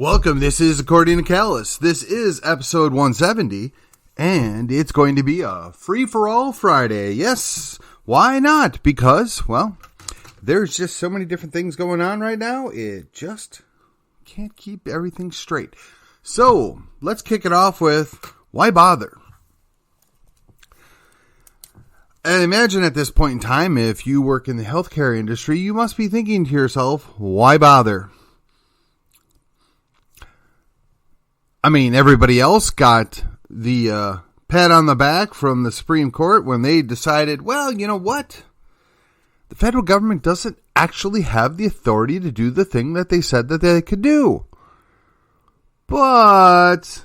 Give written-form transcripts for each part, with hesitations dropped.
Welcome, this is According to Callus. This is episode 170, and it's going to be a free-for-all Friday. Yes, why not? Because, well, there's just so many different things going on right now, it just can't keep everything straight. So, let's kick it off with, why bother? And imagine at this point in time, if you work in the healthcare industry, you must be thinking to yourself, why bother? I mean, everybody else got the pat on the back from the Supreme Court when they decided, well, you know what? The federal government doesn't actually have the authority to do the thing that they said that they could do. But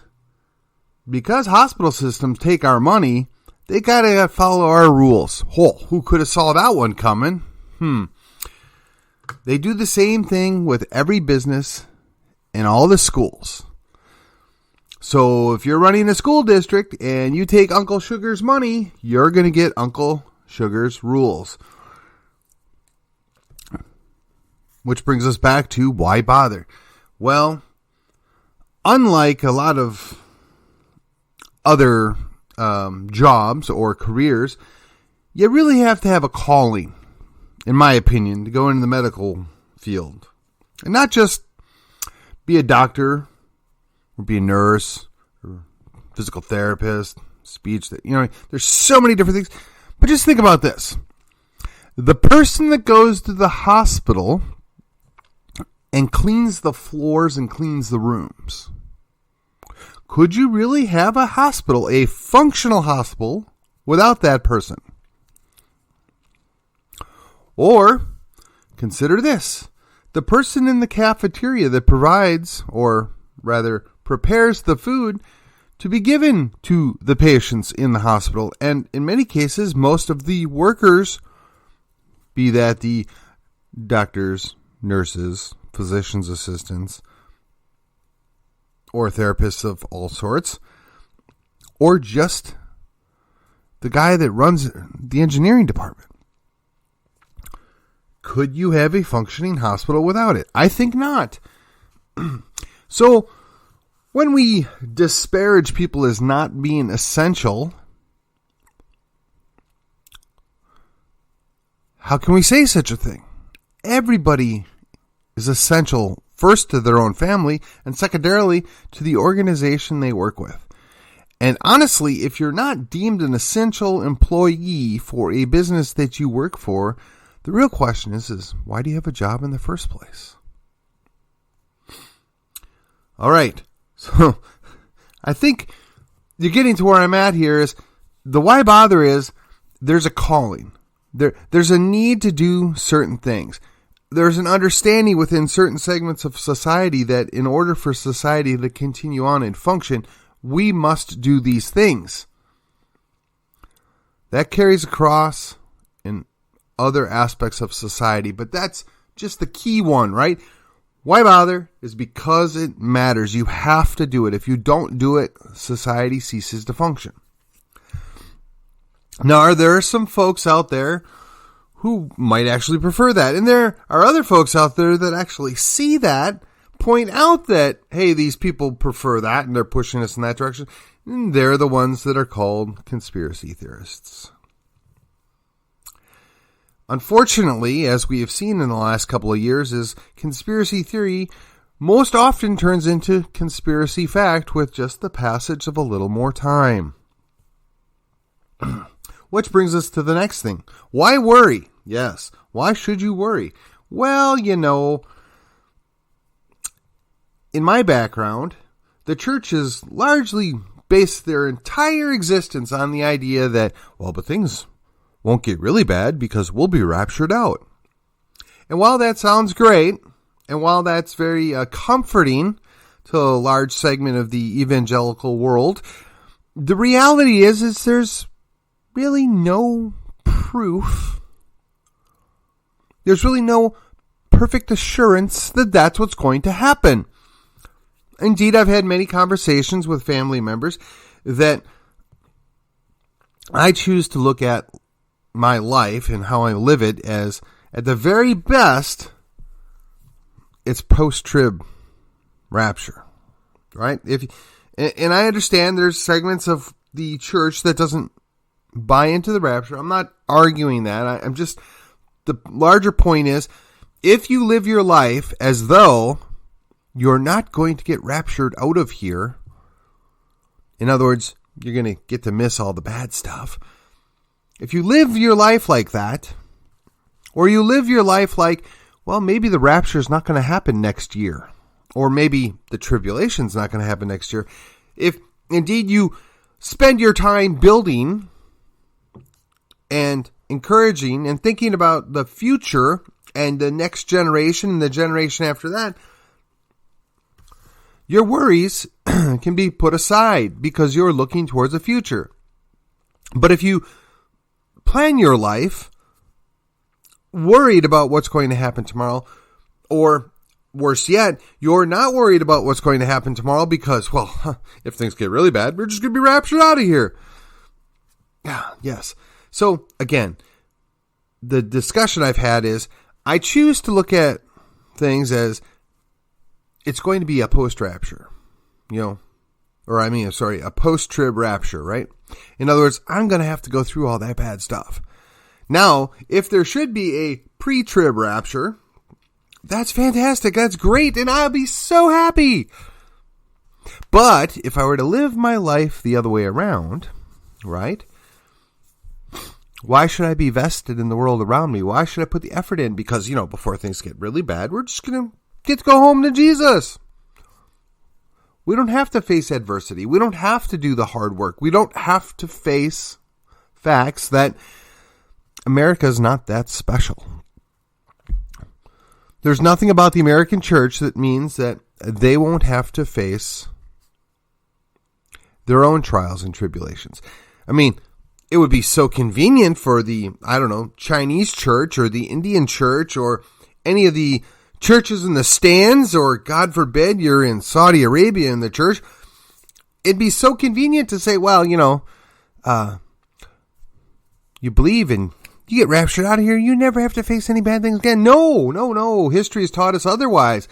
because hospital systems take our money, they got to follow our rules. Oh, who could have saw that one coming? They do the same thing with every business and all the schools. So if you're running a school district and you take Uncle Sugar's money, you're going to get Uncle Sugar's rules. Which brings us back to why bother? Well, unlike a lot of other jobs or careers, you really have to have a calling, in my opinion, to go into the medical field. And not just be a doctor, or be a nurse, or physical therapist, speech, there's so many different things. But just think about this. The person that goes to the hospital and cleans the floors and cleans the rooms. Could you really have a hospital, a functional hospital, without that person? Or, consider this. The person in the cafeteria that provides, or rather prepares the food to be given to the patients in the hospital. And in many cases, most of the workers, be that the doctors, nurses, physician's assistants, or therapists of all sorts, or just the guy that runs the engineering department. Could you have a functioning hospital without it? I think not. So, when we disparage people as not being essential, how can we say such a thing? Everybody is essential, first to their own family, and secondarily to the organization they work with. And honestly, if you're not deemed an essential employee for a business that you work for, the real question is why do you have a job in the first place? All right. So I think you're getting to where I'm at here is the why bother is there's a calling. There's a need to do certain things. There's an understanding within certain segments of society that in order for society to continue on and function, we must do these things. That carries across in other aspects of society, but that's just the key one, right? Why bother is because it matters. You have to do it. If you don't do it, society ceases to function. Now, there are some folks out there who might actually prefer that. And there are other folks out there that actually see that, point out that, hey, these people prefer that and they're pushing us in that direction. And they're the ones that are called conspiracy theorists. Unfortunately, as we have seen in the last couple of years, is conspiracy theory most often turns into conspiracy fact with just the passage of a little more time. Which brings us to the next thing. Why worry? Yes. Why should you worry? Well, in my background, the church has largely based their entire existence on the idea that, but things won't get really bad because we'll be raptured out. And while that sounds great, and while that's very comforting to a large segment of the evangelical world, the reality is there's really no proof. There's really no perfect assurance that that's what's going to happen. Indeed, I've had many conversations with family members that I choose to look at my life and how I live it as, at the very best, it's post-trib rapture, right? And I understand there's segments of the church that doesn't buy into the rapture. I'm not arguing that. I'm just, the larger point is, if you live your life as though you're not going to get raptured out of here, in other words, you're going to get to miss all the bad stuff. If you live your life like that, or you live your life like, well, maybe the rapture is not going to happen next year, or maybe the tribulation is not going to happen next year. If indeed you spend your time building and encouraging and thinking about the future and the next generation and the generation after that, your worries can be put aside because you're looking towards the future. But if you plan your life worried about what's going to happen tomorrow, or worse yet, you're not worried about what's going to happen tomorrow because, well, if things get really bad, we're just going to be raptured out of here. Yeah, yes. So again, the discussion I've had is I choose to look at things as it's going to be a post-rapture, a post-trib rapture, right? In other words, I'm going to have to go through all that bad stuff. Now, if there should be a pre-trib rapture, that's fantastic. That's great. And I'll be so happy. But if I were to live my life the other way around, right? Why should I be vested in the world around me? Why should I put the effort in? Because, before things get really bad, we're just going to get to go home to Jesus. We don't have to face adversity. We don't have to do the hard work. We don't have to face facts that America is not that special. There's nothing about the American church that means that they won't have to face their own trials and tribulations. I mean, it would be so convenient for the, Chinese church or the Indian church or any of the churches in the stands, or God forbid you're in Saudi Arabia in the church. It'd be so convenient to say, well, you believe in, you get raptured out of here, you never have to face any bad things again. No. History has taught us otherwise.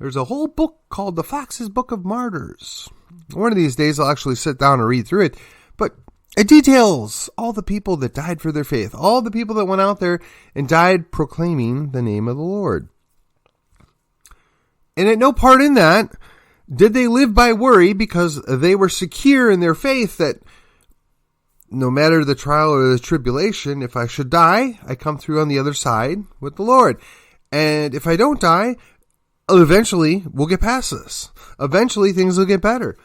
There's a whole book called The Fox's Book of Martyrs. One of these days I'll actually sit down and read through it. But it details all the people that died for their faith, all the people that went out there and died proclaiming the name of the Lord. And at no part in that did they live by worry, because they were secure in their faith that no matter the trial or the tribulation, if I should die, I come through on the other side with the Lord. And if I don't die, eventually we'll get past this. Eventually things will get better.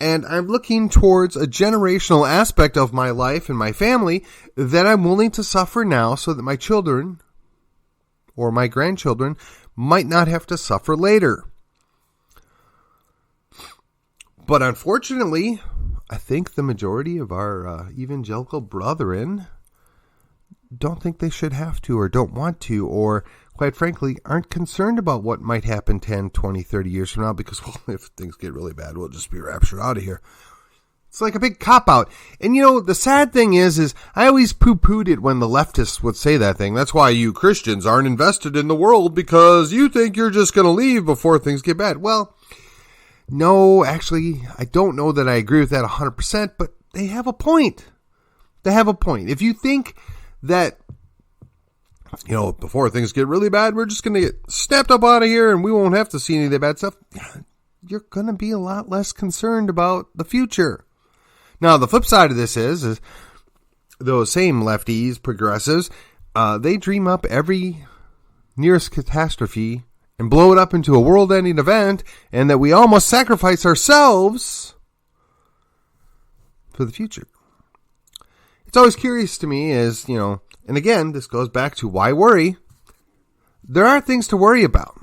And I'm looking towards a generational aspect of my life and my family that I'm willing to suffer now so that my children or my grandchildren might not have to suffer later. But unfortunately, I think the majority of our evangelical brethren don't think they should have to, or don't want to, or quite frankly, aren't concerned about what might happen 10, 20, 30 years from now because, well, if things get really bad, we'll just be raptured out of here. It's like a big cop-out. And, the sad thing is I always poo-pooed it when the leftists would say that thing. That's why you Christians aren't invested in the world, because you think you're just going to leave before things get bad. Well, no, actually, I don't know that I agree with that 100%, but they have a point. They have a point. If you think that, before things get really bad, we're just going to get snapped up out of here and we won't have to see any of the bad stuff, you're going to be a lot less concerned about the future. Now, the flip side of this is those same lefties, progressives, they dream up every nearest catastrophe and blow it up into a world-ending event, and that we almost sacrifice ourselves for the future. It's always curious to me is, and again, this goes back to why worry. There are things to worry about.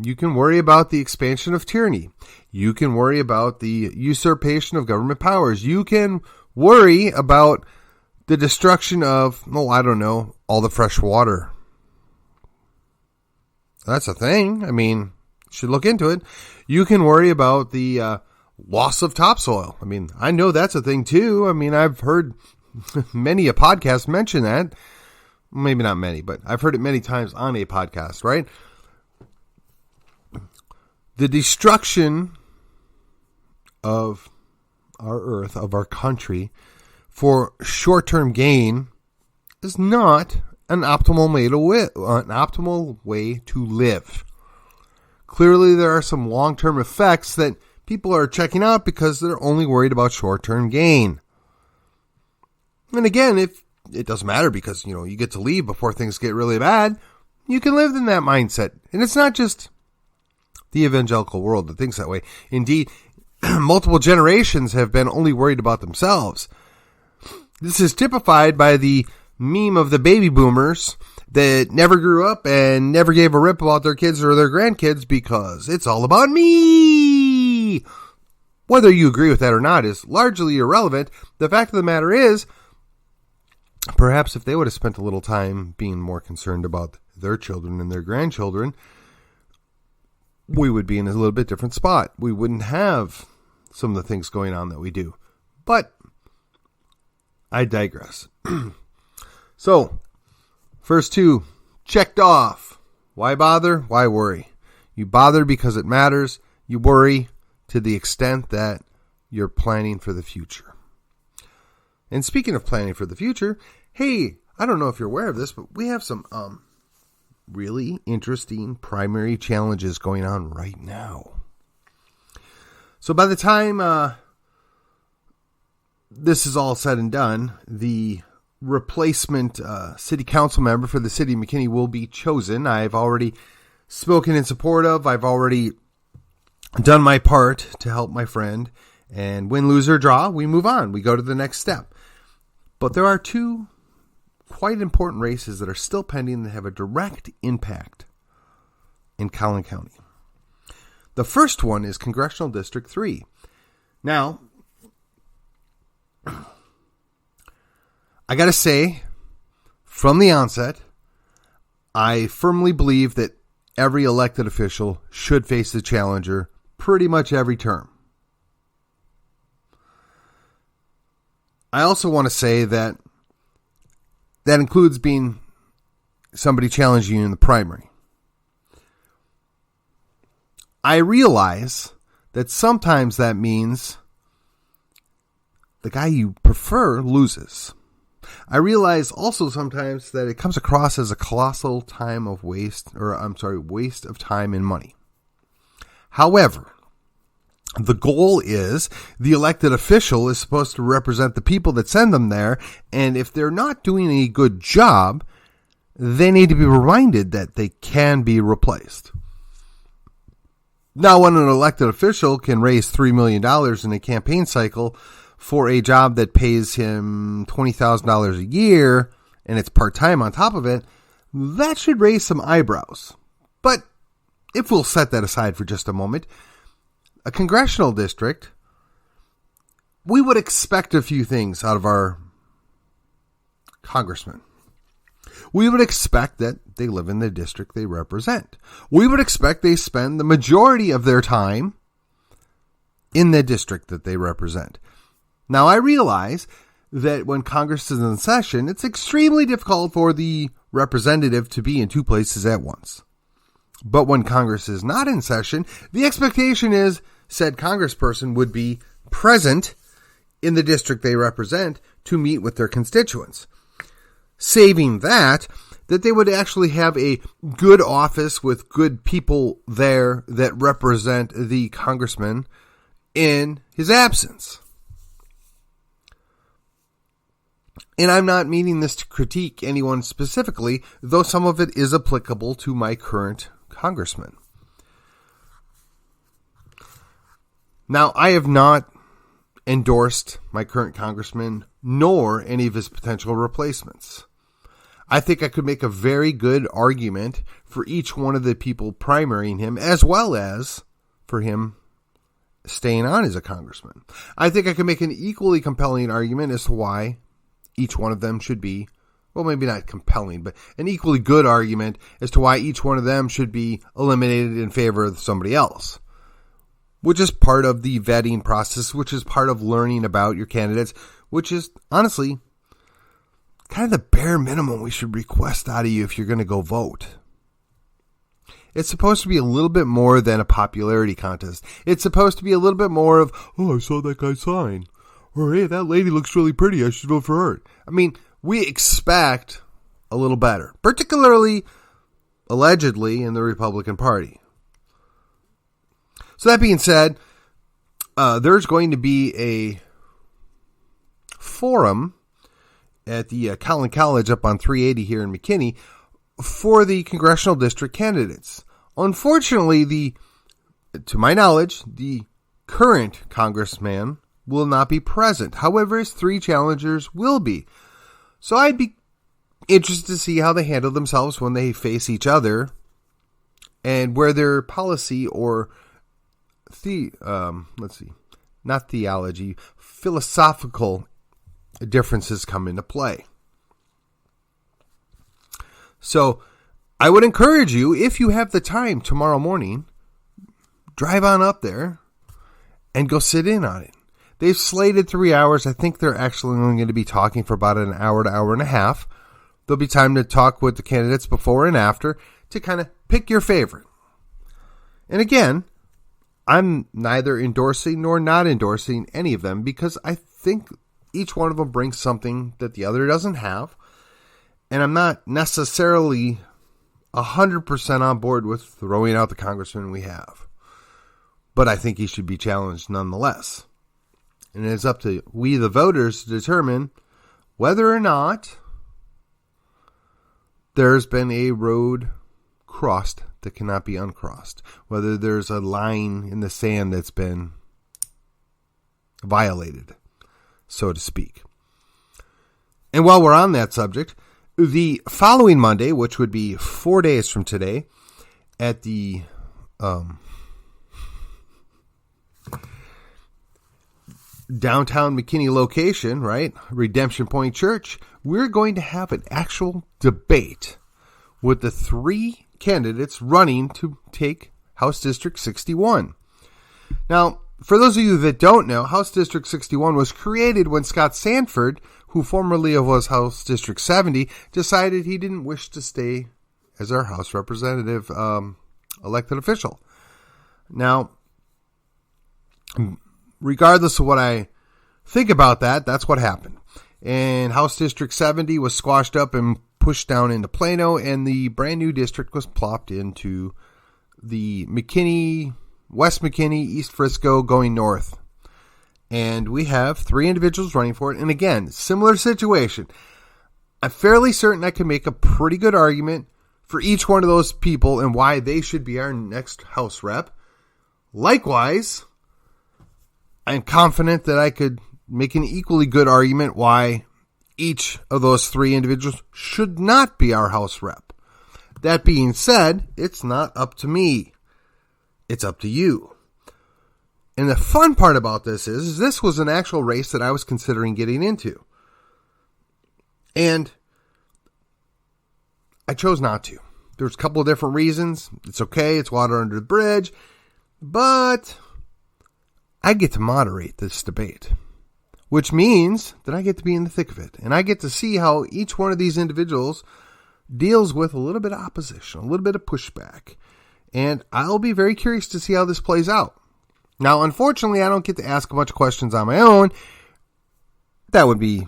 You can worry about the expansion of tyranny. You can worry about the usurpation of government powers. You can worry about the destruction of, all the fresh water. That's a thing. I mean, you should look into it. You can worry about the loss of topsoil. I mean, I know that's a thing too. I mean, I've heard many a podcast mention that. Maybe not many, but I've heard it many times on a podcast, right? The destruction of our earth, of our country, for short-term gain is not an optimal way to live. Clearly, there are some long-term effects that people are checking out because they're only worried about short-term gain. And again, if it doesn't matter because, you get to leave before things get really bad, you can live in that mindset. And it's not just the evangelical world that thinks that way. Indeed, multiple generations have been only worried about themselves. This is typified by the meme of the baby boomers that never grew up and never gave a rip about their kids or their grandkids because it's all about me. Whether you agree with that or not is largely irrelevant. The fact of the matter is, perhaps if they would have spent a little time being more concerned about their children and their grandchildren, we would be in a little bit different spot. We wouldn't have some of the things going on that we do. But I digress. So, first two, checked off. Why bother? Why worry? You bother because it matters. You worry to the extent that you're planning for the future. And speaking of planning for the future, hey, I don't know if you're aware of this, but we have some really interesting primary challenges going on right now. So by the time this is all said and done, the replacement city council member for the city of McKinney will be chosen. I've already spoken in support of. I've already done my part to help my friend. And win, lose, or draw, we move on. We go to the next step. But there are two quite important races that are still pending that have a direct impact in Collin County. The first one is Congressional District 3. Now, I got to say, from the onset, I firmly believe that every elected official should face the challenger pretty much every term. I also want to say that includes being somebody challenging you in the primary. I realize that sometimes that means the guy you prefer loses. I realize also sometimes that it comes across as a colossal waste of time and money. However, the goal is the elected official is supposed to represent the people that send them there, and if they're not doing a good job, they need to be reminded that they can be replaced. Now, when an elected official can raise $3 million in a campaign cycle for a job that pays him $20,000 a year, and it's part-time on top of it, that should raise some eyebrows. But if we'll set that aside for just a moment, a congressional district, we would expect a few things out of our congressmen. We would expect that they live in the district they represent. We would expect they spend the majority of their time in the district that they represent. Now, I realize that when Congress is in session, it's extremely difficult for the representative to be in two places at once. But when Congress is not in session, the expectation is said congressperson would be present in the district they represent to meet with their constituents. Saving that they would actually have a good office with good people there that represent the congressman in his absence. And I'm not meaning this to critique anyone specifically, though some of it is applicable to my current congressman. Now, I have not endorsed my current congressman, nor any of his potential replacements. I think I could make a very good argument for each one of the people primarying him, as well as for him staying on as a congressman. I think I could make an equally compelling argument as to why each one of them should be, well, maybe not compelling, but an equally good argument as to why each one of them should be eliminated in favor of somebody else, which is part of the vetting process, which is part of learning about your candidates, which is honestly kind of the bare minimum we should request out of you if you're going to go vote. It's supposed to be a little bit more than a popularity contest. It's supposed to be a little bit more of, oh, I saw that guy sign. Or, hey, that lady looks really pretty. I should vote for her. I mean, we expect a little better, particularly, allegedly, in the Republican Party. So that being said, there's going to be a forum at the Collin College up on 380 here in McKinney for the congressional district candidates. Unfortunately, to my knowledge, the current congressman will not be present. However, his 3 challengers will be. So I'd be interested to see how they handle themselves when they face each other and where their policy or philosophical differences come into play. So I would encourage you, if you have the time tomorrow morning, drive on up there and go sit in on it. They've slated 3 hours. I think they're actually only going to be talking for about an hour to hour and a half. There'll be time to talk with the candidates before and after to kind of pick your favorite. And again, I'm neither endorsing nor not endorsing any of them because I think each one of them brings something that the other doesn't have. And I'm not necessarily 100% on board with throwing out the congressman we have. But I think he should be challenged nonetheless. And it's up to we, the voters, to determine whether or not there's been a road crossed that cannot be uncrossed. Whether there's a line in the sand that's been violated, so to speak. And while we're on that subject, the following Monday, which would be 4 days from today, at the downtown McKinney location, right, Redemption Point Church, we're going to have an actual debate with the 3 candidates running to take House District 61. Now, for those of you that don't know, House District 61 was created when Scott Sanford, who formerly was House District 70, decided he didn't wish to stay as our House representative elected official. Now, regardless of what I think about that, that's what happened. And House District 70 was squashed up and pushed down into Plano, and the brand new district was plopped into the McKinney, West McKinney, East Frisco, going north. And we have 3 individuals running for it. And again, similar situation. I'm fairly certain I can make a pretty good argument for each one of those people and why they should be our next House rep. Likewise, I'm confident that I could make an equally good argument why each of those 3 individuals should not be our House rep. That being said, it's not up to me. It's up to you. And the fun part about this is this was an actual race that I was considering getting into. And I chose not to. There's a couple of different reasons. It's okay. It's water under the bridge. But I get to moderate this debate, which means that I get to be in the thick of it. And I get to see how each one of these individuals deals with a little bit of opposition, a little bit of pushback. And I'll be very curious to see how this plays out. Now, unfortunately, I don't get to ask a bunch of questions on my own. That would be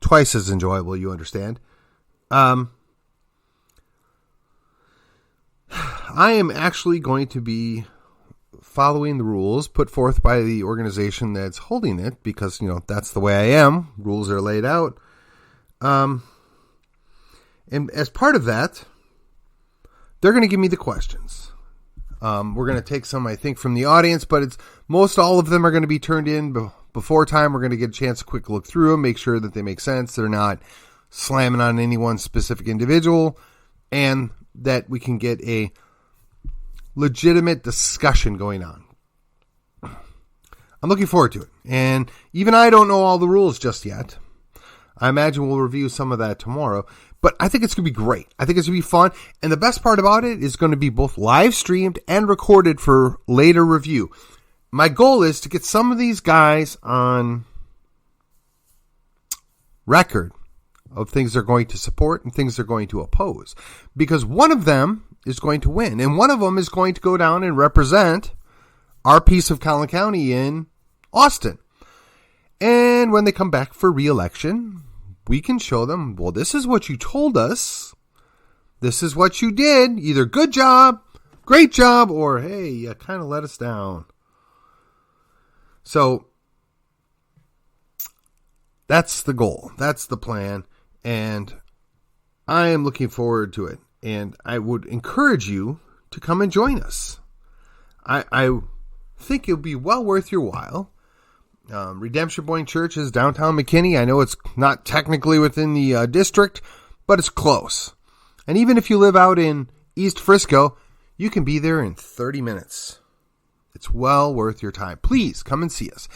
twice as enjoyable, you understand. I am actually going to be following the rules put forth by the organization that's holding it because, that's the way I am. Rules are laid out. And as part of that, they're going to give me the questions. We're going to take some, I think, from the audience, but it's most all of them are going to be turned in before time. We're going to get a chance to quick look through them, make sure that they make sense. They're not slamming on any one specific individual, and that we can get a legitimate discussion going on. I'm looking forward to it. And even I don't know all the rules just yet. I imagine we'll review some of that tomorrow. But I think it's going to be great. I think it's going to be fun. And the best part about it is going to be both live streamed and recorded for later review. My goal is to get some of these guys on record of things they're going to support and things they're going to oppose. Because one of them is going to win. And one of them is going to go down and represent our piece of Collin County in Austin. And when they come back for re-election, we can show them, well, this is what you told us. This is what you did. Either good job, great job, or hey, you kind of let us down. So that's the goal. That's the plan. And I am looking forward to it. And I would encourage you to come and join us. I think it'll be well worth your while. Redemption Point Church is downtown McKinney. I know it's not technically within the district, but it's close. And even if you live out in East Frisco, you can be there in 30 minutes. It's well worth your time. Please come and see us.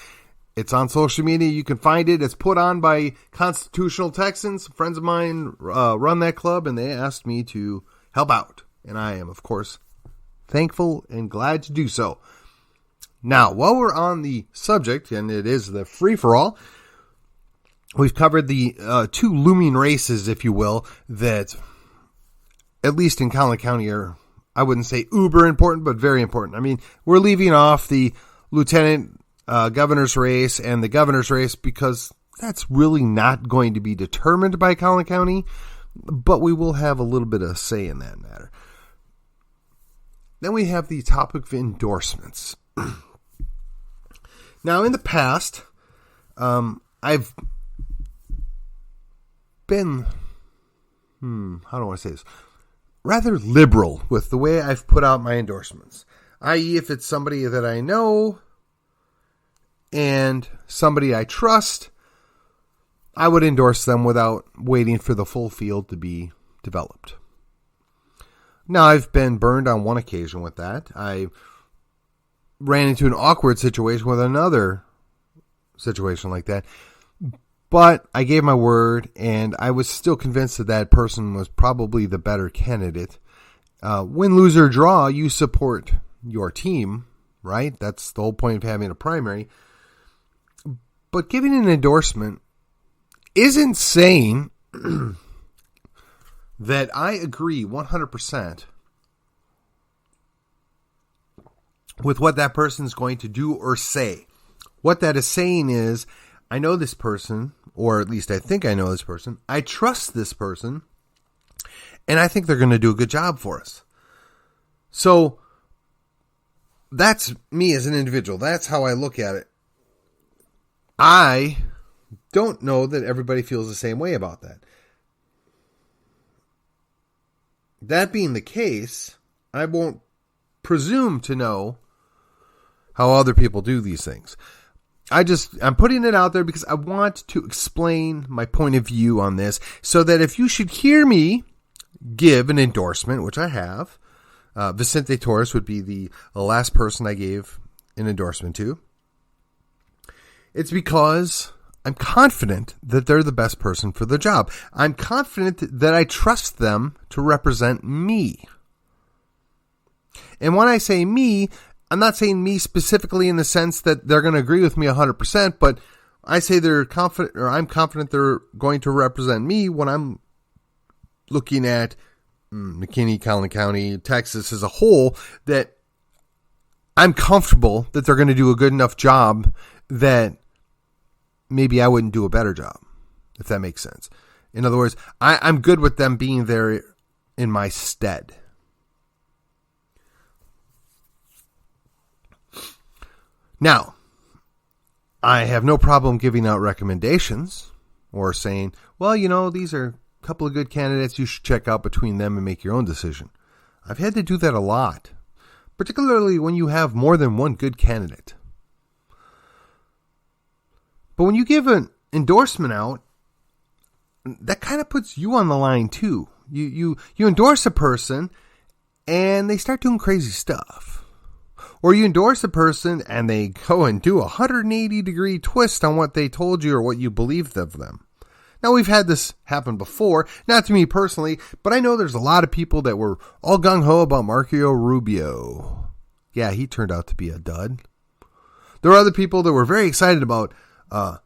It's on social media. You can find it. It's put on by Constitutional Texans. Friends of mine run that club, and they asked me to help out. And I am, of course, thankful and glad to do so. Now, while we're on the subject, and it is the free-for-all, we've covered the two looming races, if you will, that, at least in Collin County, are, I wouldn't say uber important, but very important. I mean, we're leaving off the lieutenant governor's race and the governor's race because that's really not going to be determined by Collin County, but we will have a little bit of say in that matter. Then we have the topic of endorsements. Now, in the past, I've been, how do I want to say this? Rather liberal with the way I've put out my endorsements. I.e., if it's somebody that I know and somebody I trust, I would endorse them without waiting for the full field to be developed. Now, I've been burned on one occasion with that. I ran into an awkward situation with another situation like that. But I gave my word, and I was still convinced that that person was probably the better candidate. Win, lose, or draw, you support your team, right? That's the whole point of having a primary. But giving an endorsement isn't saying that I agree 100% with what that person is going to do or say. What that is saying is, I know this person, or at least I think I know this person. I trust this person, and I think they're going to do a good job for us. So that's me as an individual. That's how I look at it. I don't know that everybody feels the same way about that. That being the case, I won't presume to know how other people do these things. I'm putting it out there because I want to explain my point of view on this so that if you should hear me give an endorsement, which I have, Vicente Torres would be the last person I gave an endorsement to. It's because I'm confident that they're the best person for the job. I'm confident that I trust them to represent me. And when I say me, I'm not saying me specifically in the sense that they're going to agree with me 100%, but I say they're confident, or I'm confident they're going to represent me when I'm looking at McKinney, Collin County, Texas as a whole, that I'm comfortable that they're going to do a good enough job that maybe I wouldn't do a better job, if that makes sense. In other words, I'm good with them being there in my stead. Now, I have no problem giving out recommendations or saying, well, you know, these are a couple of good candidates. You should check out between them and make your own decision. I've had to do that a lot, particularly when you have more than one good candidate. But when you give an endorsement out, that kind of puts you on the line too. You endorse a person and they start doing crazy stuff. Or you endorse a person and they go and do a 180-degree twist on what they told you or what you believed of them. Now, we've had this happen before, not to me personally, but I know there's a lot of people that were all gung-ho about Marco Rubio. Yeah, he turned out to be a dud. There were other people that were very excited about Eye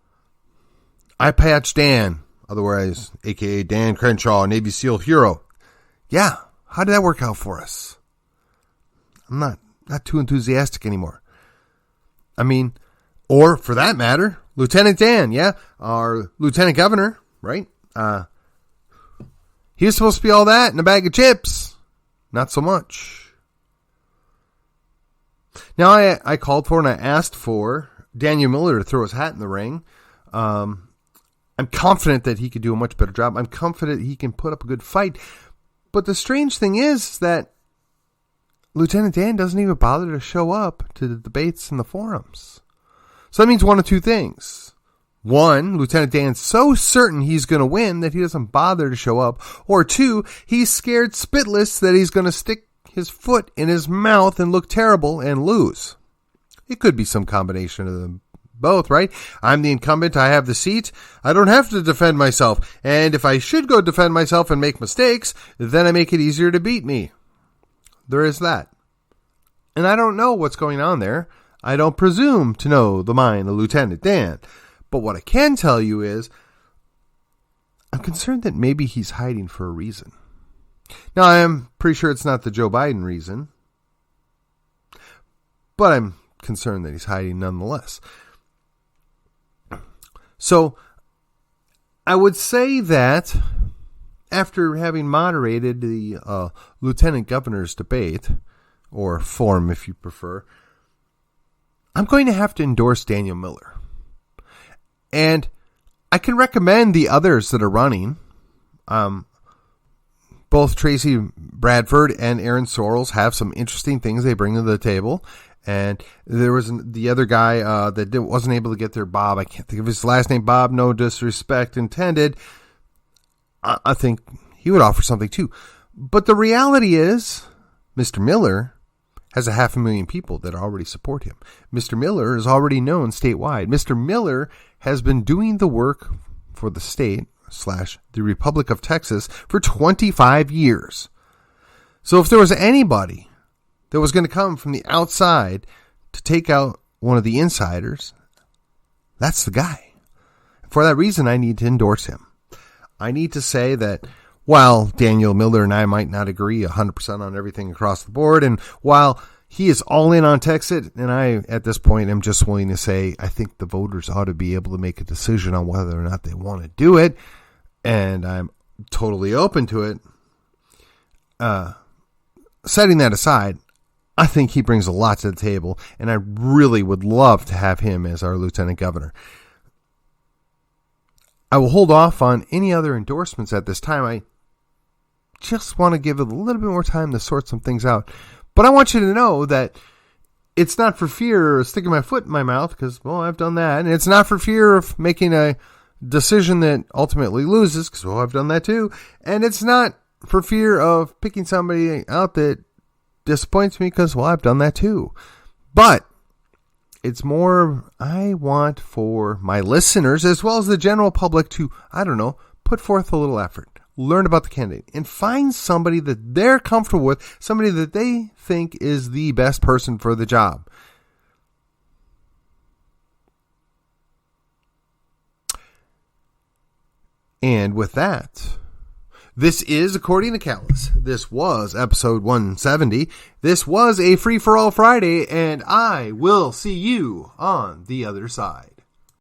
Patch Dan, otherwise, a.k.a. Dan Crenshaw, Navy SEAL hero. Yeah, How did that work out for us? I'm not too enthusiastic anymore. I mean, or for that matter, Lieutenant Dan, yeah, our lieutenant governor, right? He was supposed to be all that in a bag of chips. Not so much. Now, I called for and I asked for Daniel Miller to throw his hat in the ring. I'm confident that he could do a much better job. I'm confident he can put up a good fight. But the strange thing is that Lieutenant Dan doesn't even bother to show up to the debates and the forums. So that means one of two things. One, Lieutenant Dan's so certain he's going to win that he doesn't bother to show up. Or two, he's scared spitless that he's going to stick his foot in his mouth and look terrible and lose. It could be some combination of them both, right? I'm the incumbent. I have the seat. I don't have to defend myself. And if I should go defend myself and make mistakes, then I make it easier to beat me. There is that. And I don't know what's going on there. I don't presume to know the mind of Lieutenant Dan. But what I can tell you is I'm concerned that maybe he's hiding for a reason. Now, I'm pretty sure it's not the Joe Biden reason. But I'm concerned that he's hiding nonetheless. So, I would say that after having moderated the lieutenant governor's debate, or forum if you prefer, I'm going to have to endorse Daniel Miller. And I can recommend the others that are running. Both Tracy Bradford and Aaron Sorrells have some interesting things they bring to the table. And there was the other guy that wasn't able to get there, Bob. I can't think of his last name. Bob, no disrespect intended. I think he would offer something too. But the reality is, Mr. Miller has 500,000 people that already support him. Mr. Miller is already known statewide. Mr. Miller has been doing the work for the state / the Republic of Texas for 25 years. So if there was anybody that was going to come from the outside to take out one of the insiders, that's the guy. For that reason, I need to endorse him. I need to say that while Daniel Miller and I might not agree 100% on everything across the board, and while he is all in on Texas, and I, at this point, am just willing to say I think the voters ought to be able to make a decision on whether or not they want to do it, and I'm totally open to it. Setting that aside, I think he brings a lot to the table, and I really would love to have him as our lieutenant governor. I will hold off on any other endorsements at this time. I just want to give it a little bit more time to sort some things out. But I want you to know that it's not for fear of sticking my foot in my mouth, because, well, I've done that. And it's not for fear of making a decision that ultimately loses, because, well, I've done that too. And it's not for fear of picking somebody out that disappoints me, because, well, I've done that too. But it's more, I want for my listeners, as well as the general public, to, I don't know, put forth a little effort. Learn about the candidate and find somebody that they're comfortable with, somebody that they think is the best person for the job. And with that, this is According to Callus. This was episode 170. This was a free-for-all Friday, and I will see you on the other side.